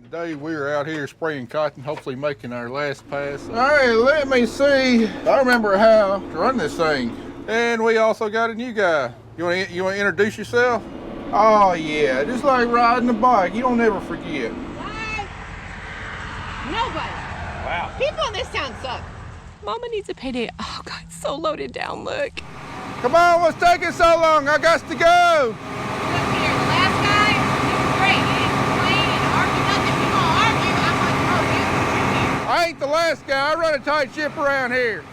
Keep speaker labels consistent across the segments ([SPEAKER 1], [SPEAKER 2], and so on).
[SPEAKER 1] Today we're out here spraying cotton, hopefully making our last pass. All right, let me see. I remember how to run this thing. And we also got a new guy. You want to introduce yourself? Oh yeah, just like riding a bike. You don't ever forget.
[SPEAKER 2] What? Nobody.
[SPEAKER 3] Wow.
[SPEAKER 2] People in this town suck.
[SPEAKER 4] Mama needs a payday. Oh God, it's so loaded down, look.
[SPEAKER 1] Come on, what's taking so long? I got to go.
[SPEAKER 2] Look here, the last guy, he was great. He didn't complain and argue nothing. If you're gonna argue, I'm gonna throw you here.
[SPEAKER 1] I ain't the last guy. I run a tight ship around here.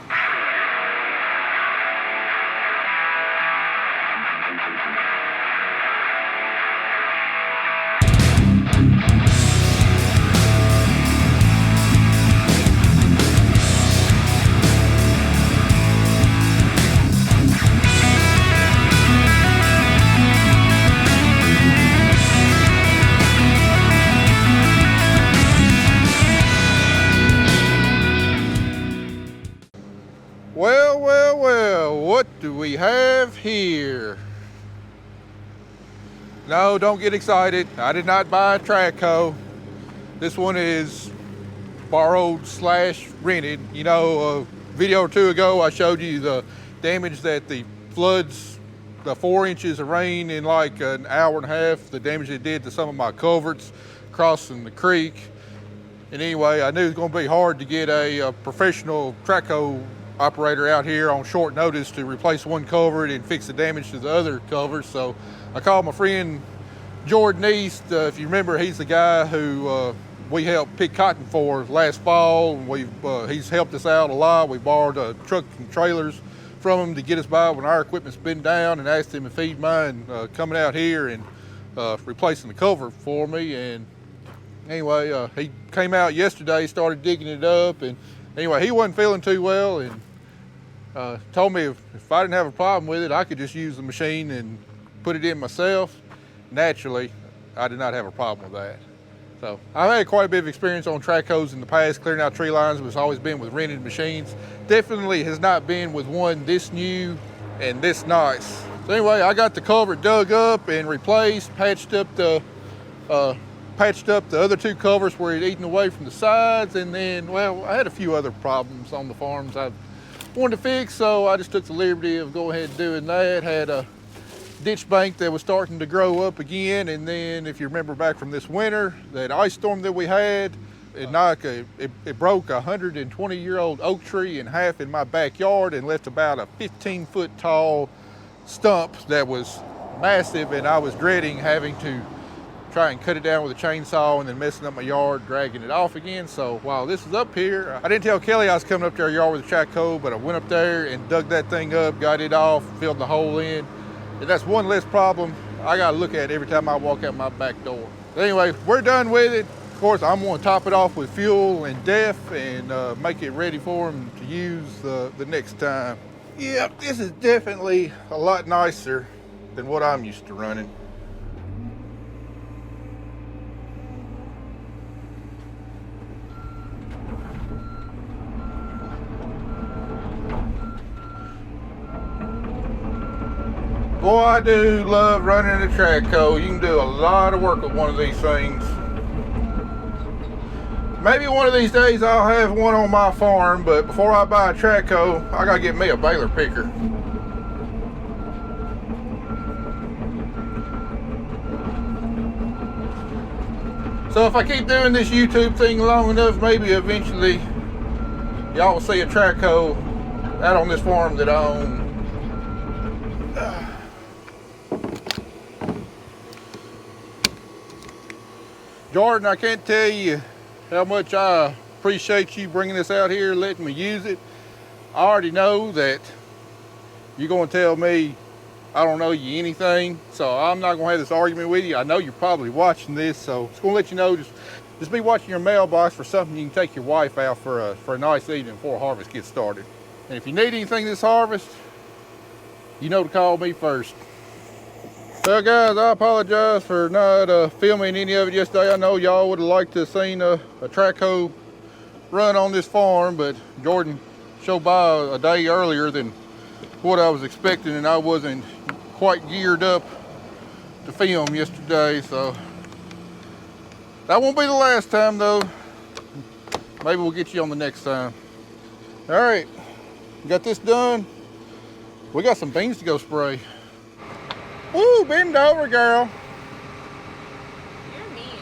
[SPEAKER 1] Well, what do we have here? No, don't get excited. I did not buy a track hoe. This one is borrowed / rented. You know, a video or two ago, I showed you the damage that the floods, the 4 inches of rain in like an hour and a half, the damage it did to some of my culverts crossing the creek. And anyway, I knew it was going to be hard to get a professional track hoe operator out here on short notice to replace one culvert and fix the damage to the other culverts. So I called my friend Jordan East. If you remember, he's the guy who we helped pick cotton for last fall. He's helped us out a lot. We borrowed a truck and trailers from him to get us by when our equipment's been down, and asked him if he'd mind coming out here and replacing the culvert for me. And anyway, he came out yesterday, started digging it up, and anyway, he wasn't feeling too well, and told me if I didn't have a problem with it, I could just use the machine and put it in myself. Naturally, I did not have a problem with that. So I've had quite a bit of experience on track hoes in the past, clearing out tree lines, but it's always been with rented machines. Definitely has not been with one this new and this nice. So anyway, I got the culvert dug up and replaced, patched up the other two culverts where it eaten away from the sides, and then, well, I had a few other problems on the farms I wanted to fix, so I just took the liberty of going ahead and doing that. Had a ditch bank that was starting to grow up again, and then if you remember back from this winter, that ice storm that we had, it broke a 120-year-old oak tree in half in my backyard and left about a 15-foot tall stump that was massive, and I was dreading having to try and cut it down with a chainsaw and then messing up my yard, dragging it off again. So while this is up here, I didn't tell Kelly I was coming up to our yard with a track hoe, but I went up there and dug that thing up, got it off, filled the hole in. And that's one less problem I gotta look at every time I walk out my back door. But anyway, we're done with it. Of course, I'm gonna top it off with fuel and DEF and make it ready for them to use the next time. Yeah, this is definitely a lot nicer than what I'm used to running. Boy, I do love running a track hoe. You can do a lot of work with one of these things. Maybe one of these days I'll have one on my farm, but before I buy a track hoe, I gotta get me a baler picker. So if I keep doing this YouTube thing long enough, maybe eventually y'all will see a track hoe out on this farm that I own. Jordan, I can't tell you how much I appreciate you bringing this out here, letting me use it. I already know that you're going to tell me I don't know you anything, so I'm not going to have this argument with you. I know you're probably watching this, so just going to let you know, just be watching your mailbox for something you can take your wife out for a nice evening before harvest gets started. And if you need anything this harvest, you know to call me first. Well guys, I apologize for not filming any of it yesterday. I know y'all would have liked to have seen a track hoe run on this farm, but Jordan showed by a day earlier than what I was expecting, and I wasn't quite geared up to film yesterday, so That won't be the last time though. Maybe we'll get you on the next time. All right, got this done. We got some beans to go spray. Woo, bend over, girl.
[SPEAKER 4] You're mean.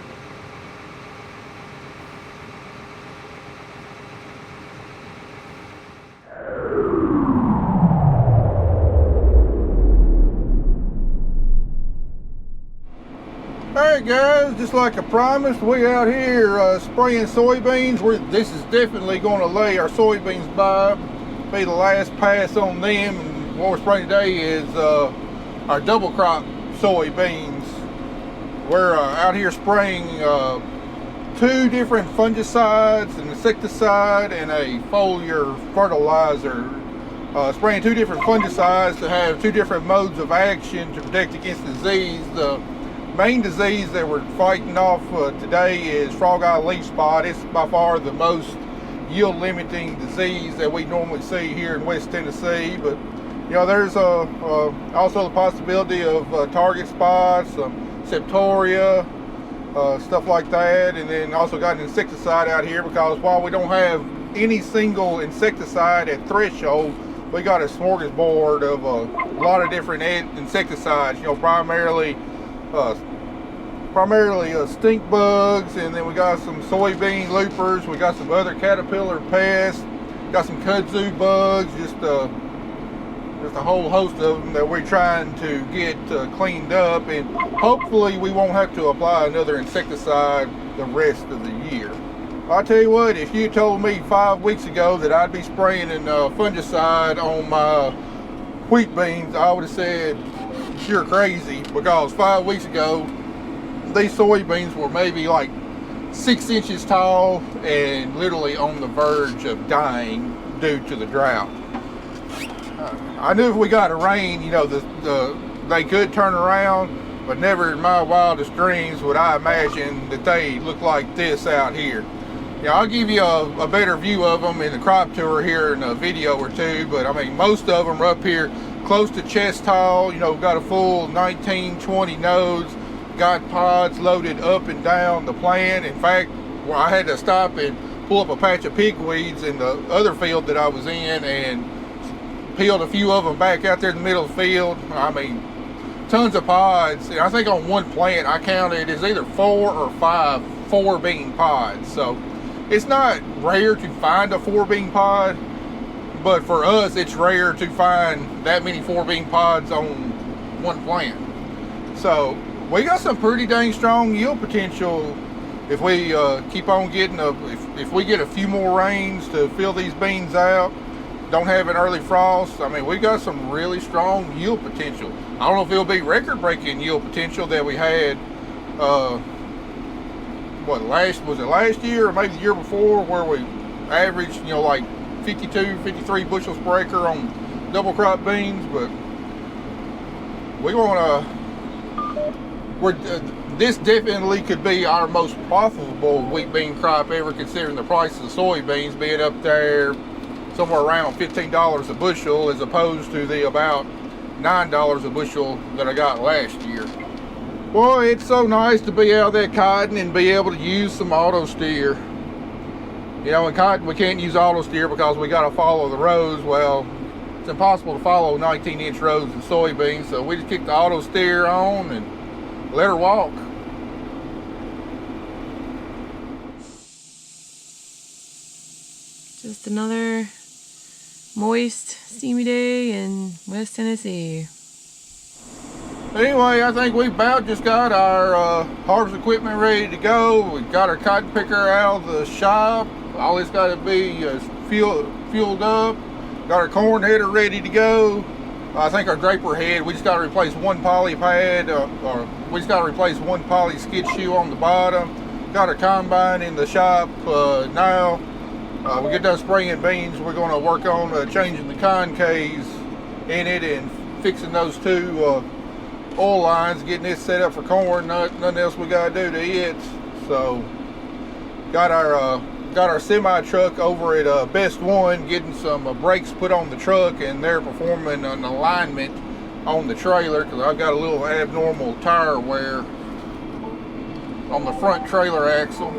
[SPEAKER 1] Alright guys, just like I promised, we out here spraying soybeans. This is definitely going to lay our soybeans by, be the last pass on them. And what we're spraying today is our double crop soybeans. We're out here spraying 2 different fungicides, an insecticide, and a foliar fertilizer. Spraying 2 different fungicides to have 2 different modes of action to protect against disease. The main disease that we're fighting off today is frog eye leaf spot. It's by far the most yield limiting disease that we normally see here in West Tennessee. But you know, there's also the possibility of target spots, septoria, stuff like that. And then also got an insecticide out here, because while we don't have any single insecticide at threshold, we got a smorgasbord of a lot of different insecticides. You know, primarily stink bugs, and then we got some soybean loopers. We got some other caterpillar pests. Got some kudzu bugs. Just a whole host of them that we're trying to get cleaned up, and hopefully we won't have to apply another insecticide the rest of the year. I'll tell you what, if you told me 5 weeks ago that I'd be spraying a fungicide on my wheat beans, I would have said you're crazy, because 5 weeks ago these soybeans were maybe like 6 inches tall and literally on the verge of dying due to the drought. I knew if we got a rain, you know, they could turn around, but never in my wildest dreams would I imagine that they look like this out here. Yeah, I'll give you a better view of them in the crop tour here in a video or two, but I mean, most of them are up here close to chest tall. You know, got a full 19, 20 nodes, got pods loaded up and down the plant. In fact, I had to stop and pull up a patch of pigweeds in the other field that I was in and peeled a few of them back out there in the middle of the field. I mean, tons of pods. And I think on one plant I counted is either 4 or 5 4-bean pods. So it's not rare to find a 4-bean pod, but for us it's rare to find that many 4-bean pods on one plant. So we got some pretty dang strong yield potential if we keep on getting if we get a few more rains to fill these beans out, don't have an early frost. I mean, we got some really strong yield potential. I don't know if it'll be record-breaking yield potential that we had was it last year or maybe the year before, where we averaged, you know, like 52, 53 bushels per acre on double crop beans. But we want to, this definitely could be our most profitable wheat bean crop ever, considering the price of the soybeans being up there somewhere around $15 a bushel, as opposed to the about $9 a bushel that I got last year. Boy, it's so nice to be out of that cotton and be able to use some auto steer. You know, in cotton we can't use auto steer because we got to follow the rows. Well, it's impossible to follow 19-inch rows in soybeans, so we just kick the auto steer on and let her walk.
[SPEAKER 4] Just another moist, steamy day in West Tennessee.
[SPEAKER 1] Anyway, I think we about just got our harvest equipment ready to go. We got our cotton picker out of the shop. All it's got to be is fueled up. Got our corn header ready to go. I think our draper head, we just got to replace one poly pad, or we just got to replace one poly skid shoe on the bottom. Got our combine in the shop now. We get done spraying beans, we're going to work on changing the concaves in it and fixing those 2 oil lines, getting this set up for corn. Nothing else we got to do to it. So got our semi truck over at Best One, getting some brakes put on the truck, and they're performing an alignment on the trailer because I've got a little abnormal tire wear. on the front trailer axle.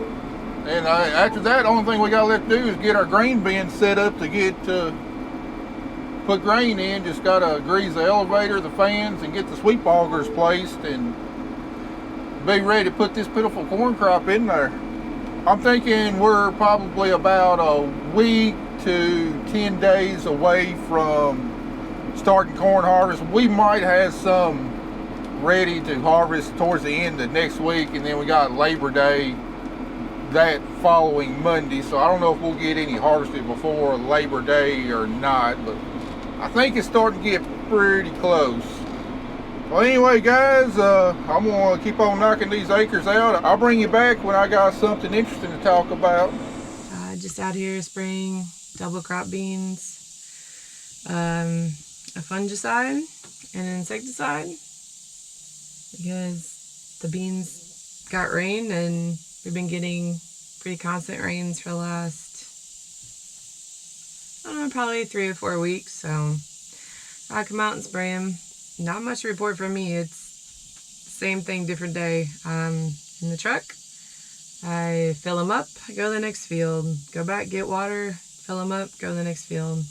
[SPEAKER 1] And after that, the only thing we got left to do is get our grain bin set up to get put grain in. Just gotta grease the elevator, the fans, and get the sweep augers placed, and be ready to put this pitiful corn crop in there. I'm thinking we're probably about a week to 10 days away from starting corn harvest. We might have some ready to harvest towards the end of next week, and then we got Labor Day that following Monday, so I don't know if we'll get any harvested before Labor Day or not, but I think it's starting to get pretty close. Well, anyway, guys, I'm going to keep on knocking these acres out. I'll bring you back when I got something interesting to talk about.
[SPEAKER 4] Just out here spraying double crop beans, a fungicide and an insecticide, because the beans got rain, and we've been getting pretty constant rains for the last, I don't know, probably 3 or 4 weeks. So I come out and spray them. Not much to report from me. It's same thing, different day. In the truck, I fill them up, I go to the next field, go back, get water, fill them up, go to the next field.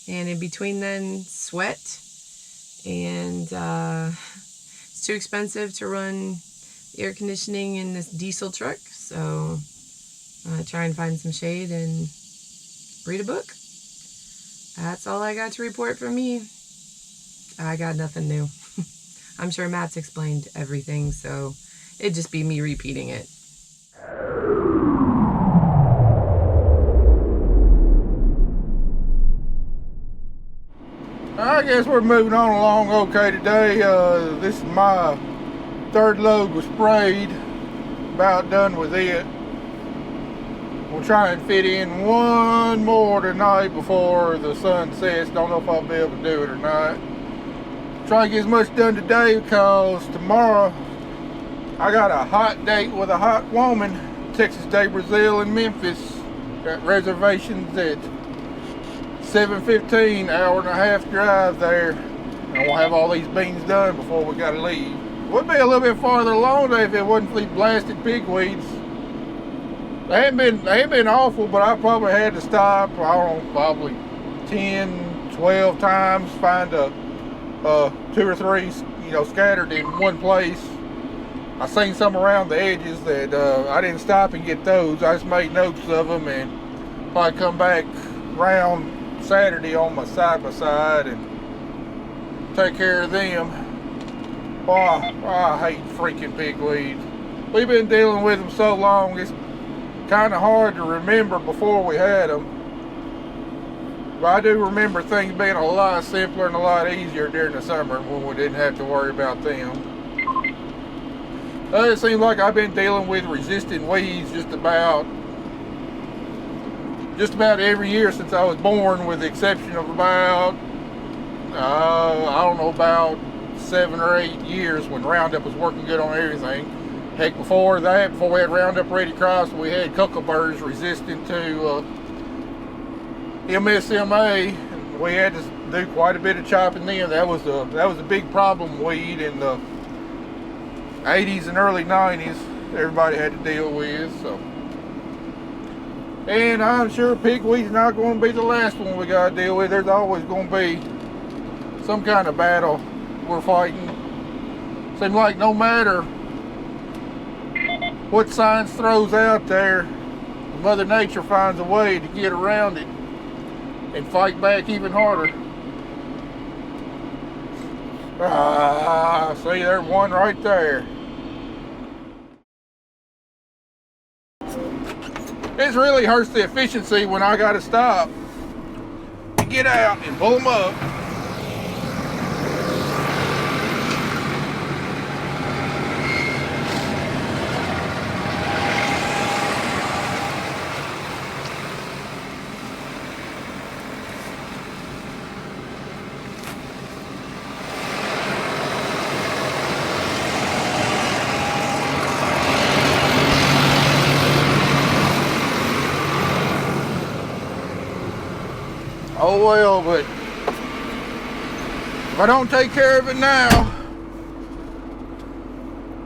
[SPEAKER 4] And in between then, sweat, and it's too expensive to run air conditioning in this diesel truck, so try and find some shade and read a book. That's all I got to report from me. I got nothing new. I'm sure Matt's explained everything, so it'd just be me repeating it.
[SPEAKER 1] I guess we're moving on along okay today. This is my third load was sprayed. About done with it. We'll try and fit in one more tonight before the sun sets. Don't know if I'll be able to do it or not. Try to get as much done today, because tomorrow I got a hot date with a hot woman. Texas Day Brazil in Memphis. Got reservations at 7:15, hour and a half drive there. And we'll have all these beans done before we gotta leave. We'll be a little bit farther along today if it wasn't for these blasted pigweeds. They ain't been awful, but I probably had to stop, I don't know, probably 10, 12 times, find a 2 or 3, scattered in one place. I seen some around the edges that I didn't stop and get those. I just made notes of them, and probably come back round Saturday on my side-by-side and take care of them. Oh, I hate freaking pigweeds. We've been dealing with them so long, it's kind of hard to remember before we had them. But I do remember things being a lot simpler and a lot easier during the summer when we didn't have to worry about them. It seems like I've been dealing with resistant weeds just about every year since I was born, with the exception of about, I don't know, about 7 or 8 years when Roundup was working good on everything. Heck, before that, before we had Roundup Ready crops, we had cuckleburs resistant to MSMA, and we had to do quite a bit of chopping then. That was a big problem weed in the 80s and early 90s. Everybody had to deal with. So, and I'm sure pigweed's not going to be the last one we got to deal with. There's always going to be some kind of battle we're fighting. Seems like no matter what science throws out there, Mother Nature finds a way to get around it and fight back even harder. See, there's one right there. It really hurts the efficiency when I gotta stop and get out and pull them up. Oh well, but if I don't take care of it now,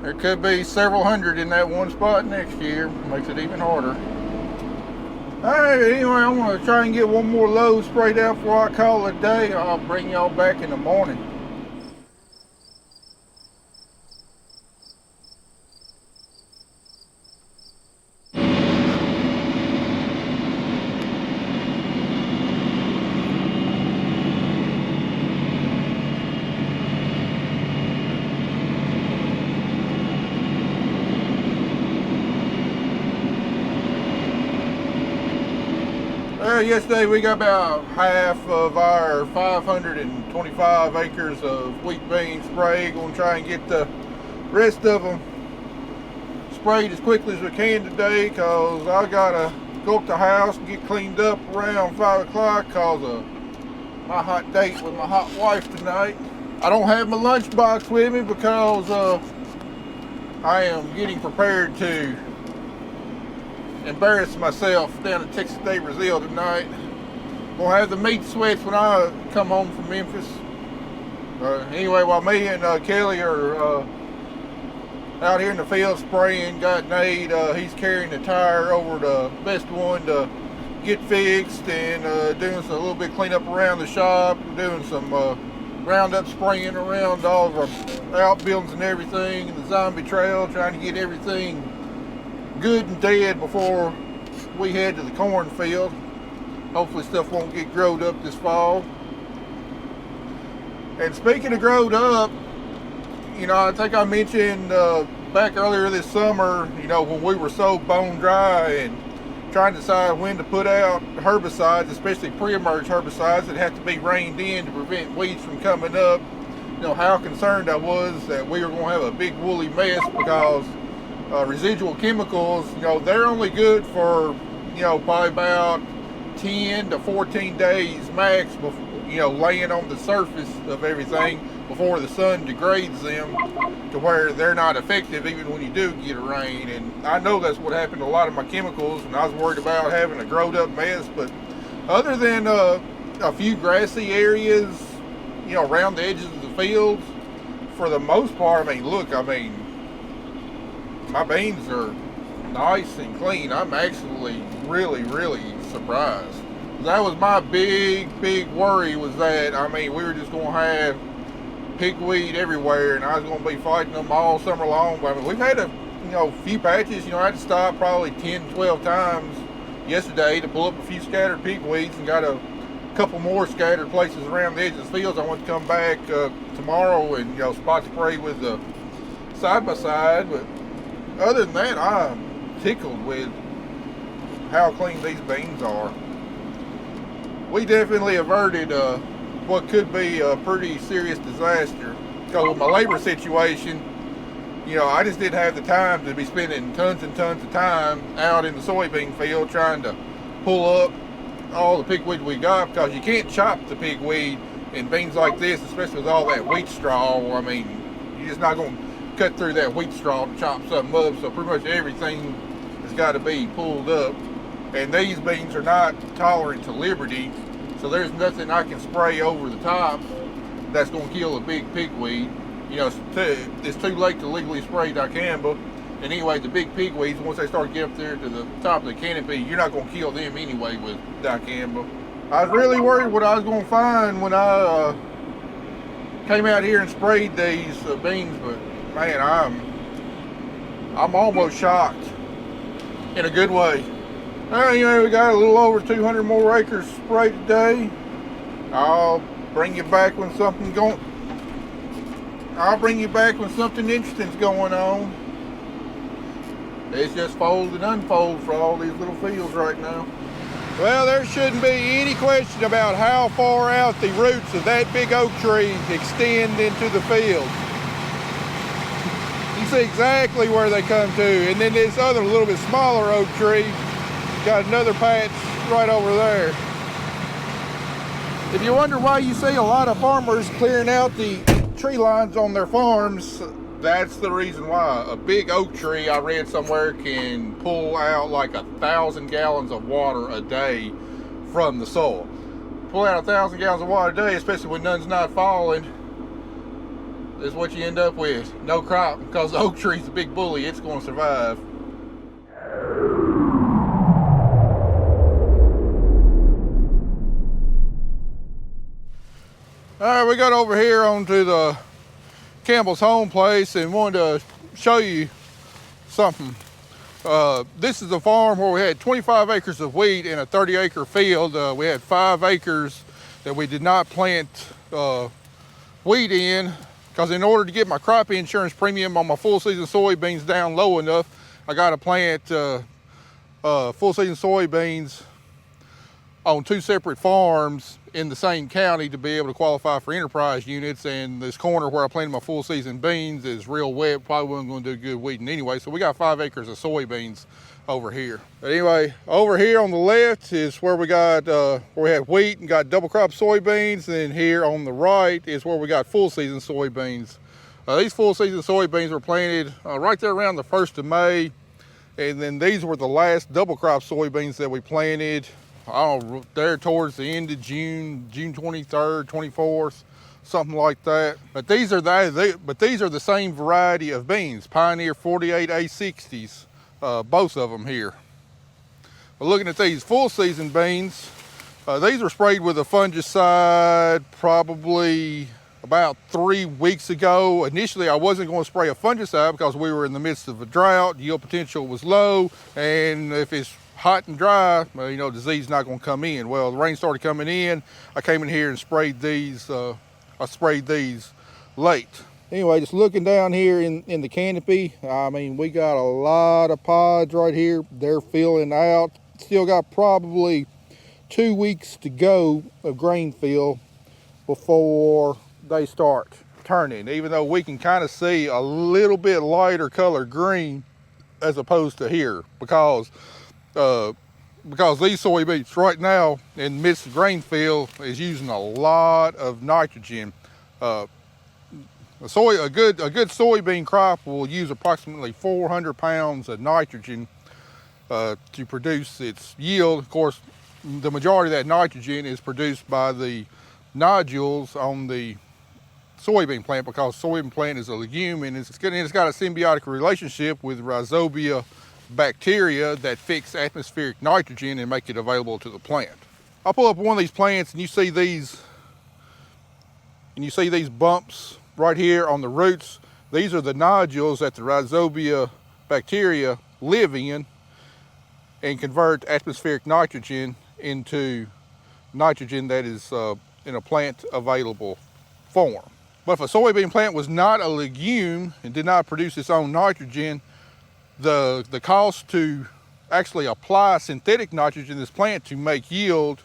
[SPEAKER 1] There could be several hundred in that one spot next year. Makes it even harder. Alright, anyway, I'm going to try and get one more load sprayed out before I call it a day. I'll bring y'all back in the morning. Yesterday we got about half of our 525 acres of wheat beans sprayed. Gonna try and get the rest of them sprayed as quickly as we can today, cause I gotta go up to the house and get cleaned up around 5 o'clock cause of my hot date with my hot wife tonight. I don't have my lunchbox with me because I am getting prepared to embarrass myself down at Texas State Brazil tonight. Gonna have the meat sweats when I come home from Memphis. Anyway, while me and Kelly are out here in the field spraying, got Nate, he's carrying the tire over the best one to get fixed and doing a little bit cleanup around the shop. We're doing some roundup spraying around all of our outbuildings and everything, and the zombie trail, trying to get everything good and dead before we head to the cornfield. Hopefully stuff won't get growed up this fall. And speaking of growed up, you know, I think I mentioned back earlier this summer, you know, when we were so bone dry and trying to decide when to put out herbicides, especially pre-emerge herbicides that have to be reined in to prevent weeds from coming up, you know, how concerned I was that we were going to have a big woolly mess because residual chemicals, you know, they're only good for, you know, probably about 10 to 14 days max before, you know, laying on the surface of everything before the sun degrades them to where they're not effective even when you do get a rain. And I know that's what happened to a lot of my chemicals, and I was worried about having a growed up mess. But other than a few grassy areas, you know, around the edges of the fields, for the most part, I mean, look, I mean, my beans are nice and clean. I'm actually really, really surprised. That was my big worry, was that, I mean, we were just going to have pigweed everywhere and I was going to be fighting them all summer long. But I mean, we've had a few patches. You know, I had to stop probably 10, 12 times yesterday to pull up a few scattered pigweeds, and got a couple more scattered places around the edge of the fields. I want to come back tomorrow and, you know, spot spray with the side-by-side. But other than that, I'm tickled with how clean these beans are. We definitely averted what could be a pretty serious disaster. Because with my labor situation, you know, I just didn't have the time to be spending tons and tons of time out in the soybean field trying to pull up all the pigweed we got, because you can't chop the pigweed in beans like this, especially with all that wheat straw. I mean, you're just not going to cut through that wheat straw to chop something up, so pretty much everything has got to be pulled up. And these beans are not tolerant to liberty, so there's nothing I can spray over the top that's going to kill a big pigweed. You know, it's too late to legally spray dicamba. And anyway, the big pigweeds, once they start getting up there to the top of the canopy, you're not going to kill them anyway with dicamba. I was really worried what I was going to find when I came out here and sprayed these beans, but man, I'm almost shocked in a good way. Anyway, we got a little over 200 more acres sprayed today. I'll bring you back when something interesting's going on. It's just fold and unfold for all these little fields right now. Well, there shouldn't be any question about how far out the roots of that big oak tree extend into the field. You see exactly where they come to. And then this other little bit smaller oak tree got another patch right over there. If you wonder why you see a lot of farmers clearing out the tree lines on their farms, that's the reason why. A big oak tree, I read somewhere, can pull out like 1,000 gallons of water a day from the soil. Pull out 1,000 gallons of water a day, especially when none's not falling. is what you end up with. No crop, because the oak tree's a big bully. It's going to survive. All right, we got over here onto the Campbell's home place and wanted to show you something. This is a farm where we had 25 acres of wheat in a 30-acre field. We had 5 acres that we did not plant wheat in, because in order to get my crop insurance premium on my full season soybeans down low enough, I got to plant full season soybeans on 2 separate farms in the same county to be able to qualify for enterprise units. And this corner where I planted my full season beans is real wet, probably wasn't going to do good weeding anyway. So we got 5 acres of soybeans over here. But anyway, over here on the left is where we got where we had wheat and got double crop soybeans. And then here on the right is where we got full season soybeans. These full season soybeans were planted right there around the 1st of May. And then these were the last double crop soybeans that we planted, I don't know, there towards the end of June 23rd, 24th, something like that. But these are the same variety of beans, Pioneer 48A60s, both of them here. But looking at these full season beans, these were sprayed with a fungicide probably about 3 weeks ago. Initially, I wasn't going to spray a fungicide because we were in the midst of a drought, yield potential was low, and if it's hot and dry, well, you know, disease not going to come in. Well, the rain started coming in. I came in here and sprayed these. I sprayed these late. Anyway, just looking down here in the canopy, I mean, we got a lot of pods right here. They're filling out. Still got probably 2 weeks to go of grain fill before they start turning, even though we can kind of see a little bit lighter color green as opposed to here, because these soybeans right now in the midst of grain fill is using a lot of nitrogen. A good soybean crop will use approximately 400 pounds of nitrogen to produce its yield. Of course, the majority of that nitrogen is produced by the nodules on the soybean plant, because soybean plant is a legume and it's got a symbiotic relationship with rhizobia bacteria that fix atmospheric nitrogen and make it available to the plant. I'll pull up one of these plants and you see these bumps right here on the roots. These are the nodules that the rhizobia bacteria live in and convert atmospheric nitrogen into nitrogen that is in a plant available form. But if a soybean plant was not a legume and did not produce its own nitrogen, the cost to actually apply synthetic nitrogen to this plant to make yield,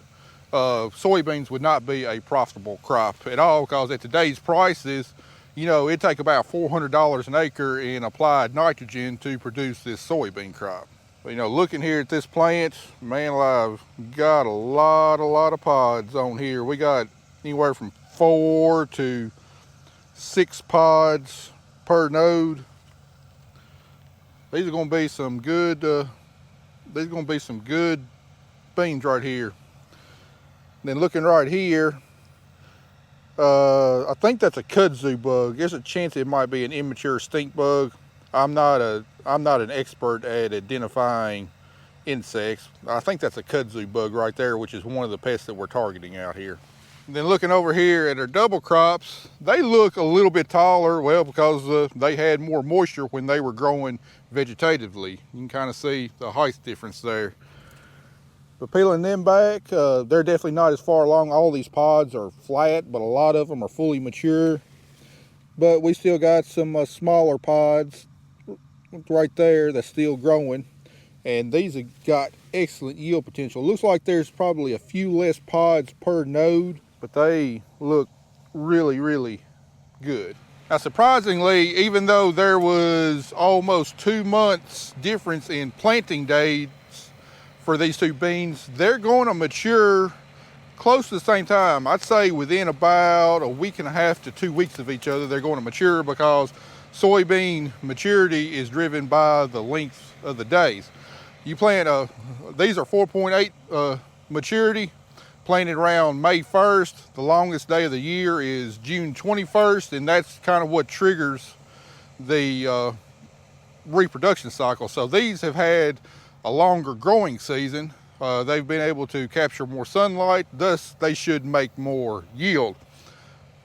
[SPEAKER 1] soybeans would not be a profitable crop at all, because at today's prices, you know, it'd take about $400 an acre in applied nitrogen to produce this soybean crop. But, you know, looking here at this plant, man alive, got a lot of pods on here. We got anywhere from 4 to 6 pods per node. These are going to be some good. Beans right here. And then looking right here, I think that's a kudzu bug. There's a chance it might be an immature stink bug. I'm not an expert at identifying insects. I think that's a kudzu bug right there, which is one of the pests that we're targeting out here. And then looking over here at our double crops, they look a little bit taller, well, because they had more moisture when they were growing vegetatively. You can kind of see the height difference there. But peeling them back, they're definitely not as far along. All these pods are flat, but a lot of them are fully mature. But we still got some smaller pods right there that's still growing. And these have got excellent yield potential. Looks like there's probably a few less pods per node, but they look really good. Now, surprisingly, even though there was almost 2 months difference in planting dates for these 2 beans, they're going to mature close to the same time. I'd say within about a week and a half to 2 weeks of each other, they're going to mature, because soybean maturity is driven by the length of the days. You plant these are 4.8 maturity. planted around May 1st. The longest day of the year is June 21st, and that's kind of what triggers the reproduction cycle. So these have had a longer growing season. They've been able to capture more sunlight, thus they should make more yield,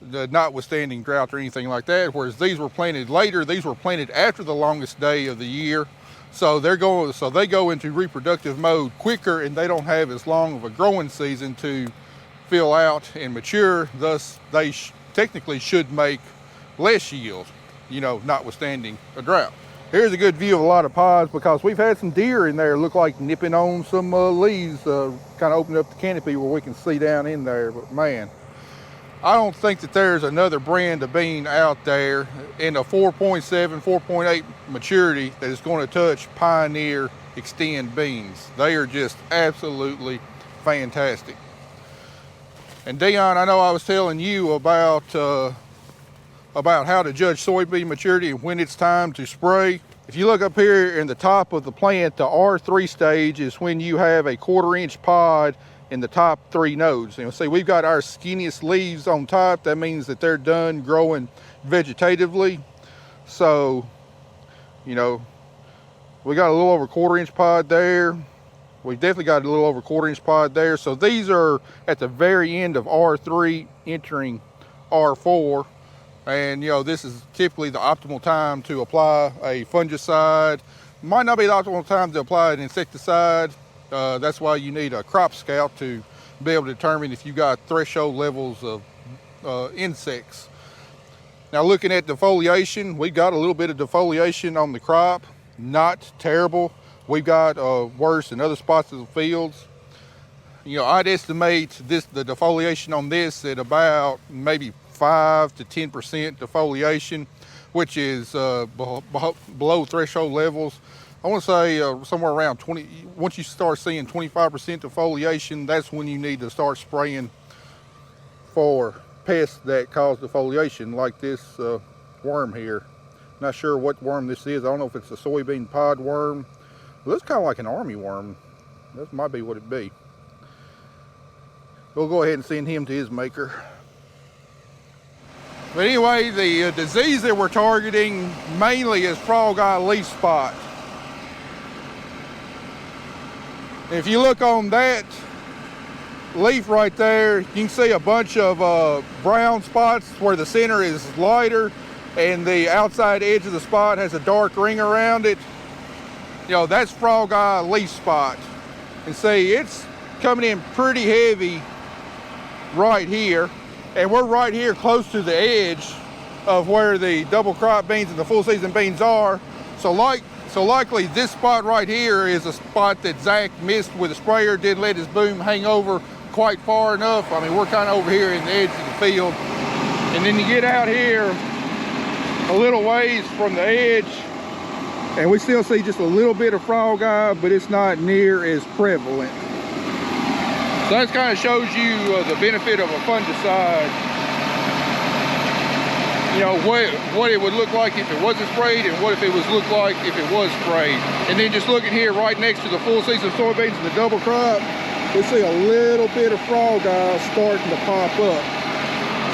[SPEAKER 1] notwithstanding drought or anything like that. Whereas these were planted later, these were planted after the longest day of the year. So they go into reproductive mode quicker, and they don't have as long of a growing season to fill out and mature. Thus, they technically should make less yield, you know, notwithstanding a drought. Here's a good view of a lot of pods, because we've had some deer in there look like nipping on some leaves, kind of opened up the canopy where we can see down in there. But man, I don't think that there's another brand of bean out there in a 4.7, 4.8 maturity that is going to touch Pioneer Extend beans. They are just absolutely fantastic. And Dion, I know I was telling you about how to judge soybean maturity and when it's time to spray. If you look up here in the top of the plant, the R3 stage is when you have a 1/4 inch pod in the top 3 nodes. You know, see, we've got our skinniest leaves on top. That means that they're done growing vegetatively. So, you know, we got a little over 1/4 inch pod there. We've definitely got a little over 1/4 inch pod there. So these are at the very end of R3 entering R4. And, you know, this is typically the optimal time to apply a fungicide. Might not be the optimal time to apply an insecticide. That's why you need a crop scout to be able to determine if you got threshold levels of insects. Now, looking at defoliation, we've got a little bit of defoliation on the crop. Not terrible. We've got worse in other spots of the fields. You know, I'd estimate the defoliation on this at about maybe 5 to 10% defoliation, which is below threshold levels. I want to say somewhere around 20. Once you start seeing 25% defoliation, that's when you need to start spraying for pests that cause defoliation, like this worm here. Not sure what worm this is. I don't know if it's a soybean pod worm. Well, it's kind of like an army worm. That might be what it be. We'll go ahead and send him to his maker. But anyway, the disease that we're targeting mainly is frog eye leaf spot. If you look on that leaf right there, you can see a bunch of brown spots where the center is lighter and the outside edge of the spot has a dark ring around it. You know, that's frog eye leaf spot. And see, it's coming in pretty heavy right here. And we're right here close to the edge of where the double crop beans and the full season beans are. So likely this spot right here is a spot that Zach missed with a sprayer, didn't let his boom hang over quite far enough. I mean, we're kind of over here in the edge of the field. And then you get out here a little ways from the edge, and we still see just a little bit of frog eye, but it's not near as prevalent. So that kind of shows you the benefit of a fungicide. You know, what it would look like if it wasn't sprayed, and what if it was look like if it was sprayed. And then just looking here right next to the full season soybeans and the double crop, we see a little bit of frog eye starting to pop up.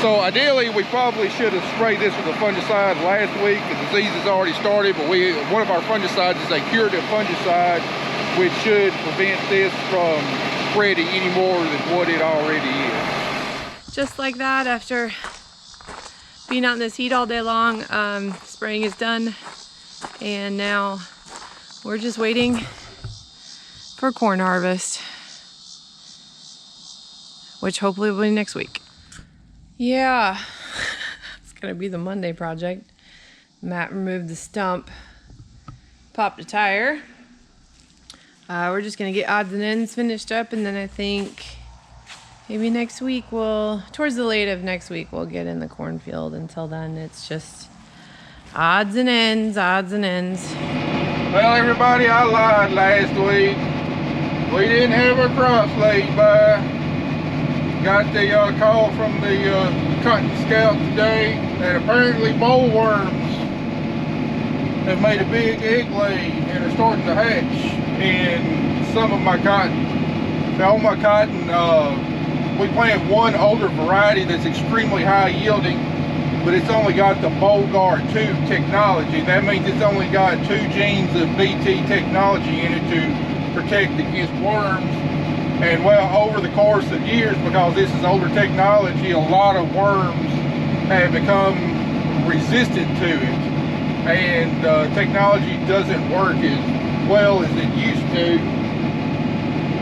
[SPEAKER 1] So ideally, we probably should have sprayed this with a fungicide last week. The disease has already started, but one of our fungicides is a curative fungicide, which should prevent this from spreading any more than what it already is.
[SPEAKER 4] Just like that, after being out in this heat all day long, spraying is done, and now we're just waiting for corn harvest, which hopefully will be next week. Yeah, it's gonna be the Monday project. Matt removed the stump, popped a tire. We're just gonna get odds and ends finished up, and then I think maybe next week towards the late of next week, we'll get in the cornfield. Until then, it's just odds and ends, odds and ends.
[SPEAKER 1] Well, everybody, I lied last week. We didn't have our crops laid by. Got the call from the cotton scout today that apparently bollworms have made a big egg lay and are starting to hatch in some of my cotton. All my cotton we plant one older variety that's extremely high yielding, but it's only got the Bollgard 2 technology. That means it's only got 2 genes of BT technology in it to protect against worms. And well, over the course of years, because this is older technology, a lot of worms have become resistant to it, and technology doesn't work as well as it used to.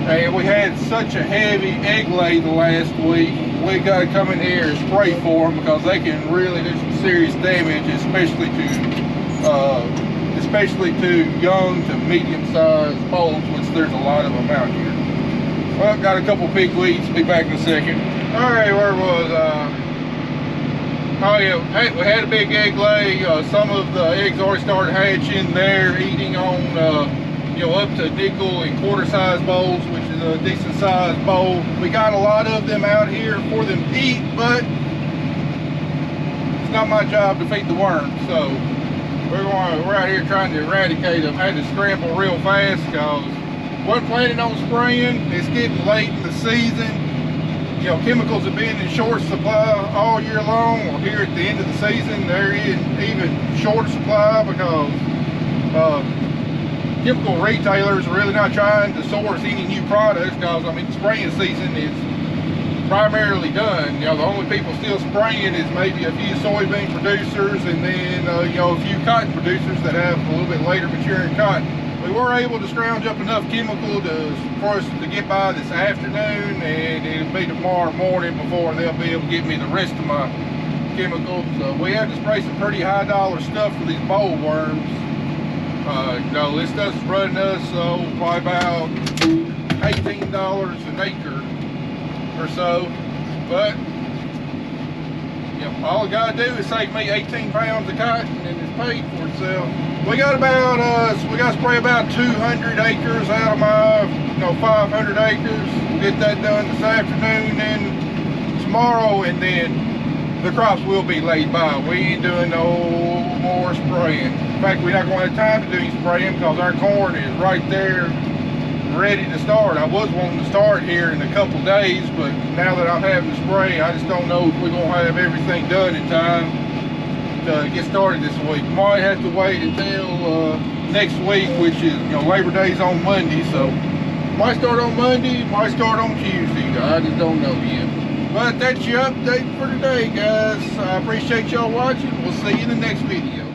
[SPEAKER 1] And we had such a heavy egg lay the last week, we got to come in here and spray for them, because they can really do some serious damage, especially to young to medium-sized bulbs, which there's a lot of them out here. Well, got a couple pigweeds. Be back in a second. All right, where was oh yeah, we had a big egg lay. Some of the eggs already started hatching. They're eating on you know, up to nickel and quarter size bowls, which is a decent sized bowl. We got a lot of them out here for them to eat, but it's not my job to feed the worms. So we're out here trying to eradicate them. I had to scramble real fast because wasn't planning on spraying. It's getting late in the season. You know, chemicals have been in short supply all year long. Well, here at the end of the season, they're in even short supply because chemical retailers are really not trying to source any new products, because I mean, spraying season is primarily done. You know, the only people still spraying is maybe a few soybean producers, and then you know, a few cotton producers that have a little bit later maturing cotton. We were able to scrounge up enough chemical for us to get by this afternoon, and it'll be tomorrow morning before they'll be able to get me the rest of my chemicals. So we had to spray some pretty high dollar stuff for these boll worms. You know, this stuff's running us probably about $18 an acre or so, but you know, all I gotta do is save me 18 pounds of cotton, and it's paid for itself. We got about we got to spray about 200 acres out of my 500 acres. We'll get that done this afternoon and tomorrow, and then the crops will be laid by. We ain't doing no more spraying. In fact, we're not going to have time to do any spraying because our corn is right there ready to start. I was wanting to start here in a couple days, but now that I'm having to spray, I just don't know if we're going to have everything done in time to get started this week. Might have to wait until next week, which is Labor Day's on Monday, so might start on Monday, might start on Tuesday. I just don't know yet. But that's your update for today, guys. I appreciate y'all watching. We'll see you in the next video.